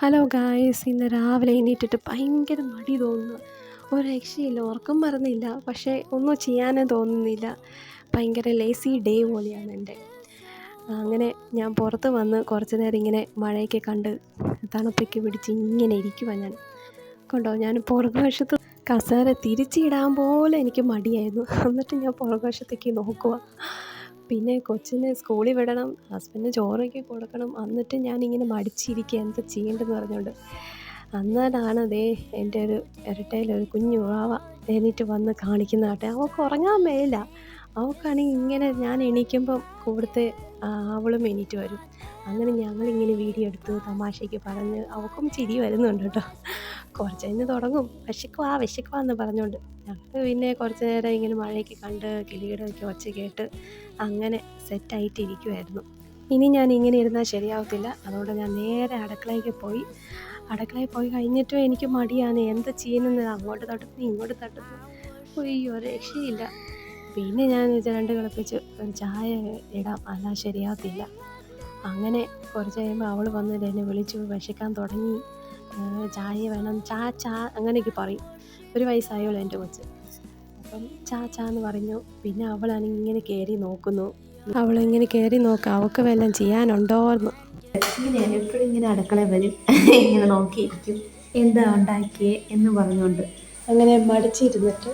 Hello guys, ഇന്ന് രാവിലെ എണീറ്റിട്ട് ഭയങ്കര മടി തോന്നുന്നു. ഒരു രക്ഷയില്ല, ഉറക്കം വരുന്നില്ല, പക്ഷേ ഒന്നും ചെയ്യാനും തോന്നുന്നില്ല. ഭയങ്കര ലേസി ഡേ പോലെയാണ് എൻ്റെ. അങ്ങനെ ഞാൻ പുറത്ത് വന്ന് കുറച്ച് നേരം ഇങ്ങനെ മഴയൊക്കെ കണ്ട് തണുപ്പൊക്കെ പിടിച്ച് ഇങ്ങനെ ഇരിക്കുവാ ഞാൻ. കണ്ടോ, ഞാൻ പുറകുവശത്ത് കസേര തിരിച്ചിടാൻ പോലെ എനിക്ക് മടിയായിരുന്നു. എന്നിട്ട് ഞാൻ പുറകുവശത്തേക്ക് നോക്കുക. പിന്നെ കൊച്ചിനെ സ്കൂളിൽ വിടണം, ഹസ്ബൻഡിന് ചോറൊക്കെ കൊടുക്കണം. എന്നിട്ട് ഞാനിങ്ങനെ മടിച്ചിരിക്കുക, എന്താ ചെയ്യേണ്ടതെന്ന് പറഞ്ഞുകൊണ്ട്. അന്നേരമാണ് എൻ്റെ ഒരു ഇരട്ടയിലൊരു കുഞ്ഞു വാവ എണീറ്റ് വന്ന് കാണിക്കുന്ന കേട്ടെ. അവൾക്ക് ഉറങ്ങാൻ മേല. അവൾക്കാണെങ്കിൽ ഇങ്ങനെ ഞാൻ എണീക്കുമ്പം കൂടുതൽ അവളും എണീറ്റ് വരും. അങ്ങനെ ഞങ്ങളിങ്ങനെ വീഡിയോ എടുത്ത് തമാശയ്ക്ക് പറഞ്ഞ് അവൾക്കും ചിരി വരുന്നുണ്ട് കേട്ടോ. കുറച്ച് കഴിഞ്ഞ് തുടങ്ങും വിശക്കുവാ വിശക്കുവാ എന്ന് പറഞ്ഞുകൊണ്ട്. ഞങ്ങൾ പിന്നെ കുറച്ച് നേരം ഇങ്ങനെ മഴയൊക്കെ കണ്ട് കിളിയുടെയൊക്കെ ഒച്ച കേട്ട് അങ്ങനെ സെറ്റായിട്ടിരിക്കുമായിരുന്നു. ഇനി ഞാൻ ഇങ്ങനെ ഇരുന്നാൽ ശരിയാവത്തില്ല. അതുകൊണ്ട് ഞാൻ നേരെ അടുക്കളയിൽ പോയി കഴിഞ്ഞിട്ടും എനിക്ക് മടിയാണ്. എന്താ ചെയ്യുന്നത്, അങ്ങോട്ട് തട്ടുന്നു ഇങ്ങോട്ട് തട്ടുന്നു, അയ്യോ രക്ഷയില്ല. പിന്നെ ഞാൻ രണ്ട് കളിപ്പിച്ച് ഒരു ചായ ഇടാം, അല്ല ശരിയാവത്തില്ല. അങ്ങനെ കുറച്ച് കഴിയുമ്പോൾ അവൾ വന്നിട്ട് എന്നെ വിളിച്ചു, വിശക്കാൻ തുടങ്ങി, ചായ വേണം, ചാ അങ്ങനെയൊക്കെ പറയും. 1 വയസ്സായോളൂ എൻ്റെ കൊച്ച്. അപ്പം ചാന്ന് പറഞ്ഞു. പിന്നെ അവളാണെങ്കിൽ ഇങ്ങനെ കയറി നോക്കുന്നു. അവളിങ്ങനെ കയറി നോക്കുക, അവൾക്ക് വല്ലതും ചെയ്യാനുണ്ടോയെന്ന്. ഇങ്ങനെയാണ് എപ്പോഴും, ഇങ്ങനെ അടുക്കളയിൽ വരും, ഇങ്ങനെ നോക്കിയിരിക്കും എന്താ ഉണ്ടാക്കിയേ എന്ന് പറഞ്ഞുകൊണ്ട്. അങ്ങനെ മടിച്ചിരുന്നിട്ട്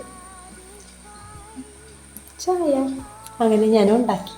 ചായ അങ്ങനെ ഞാൻ ഉണ്ടാക്കി.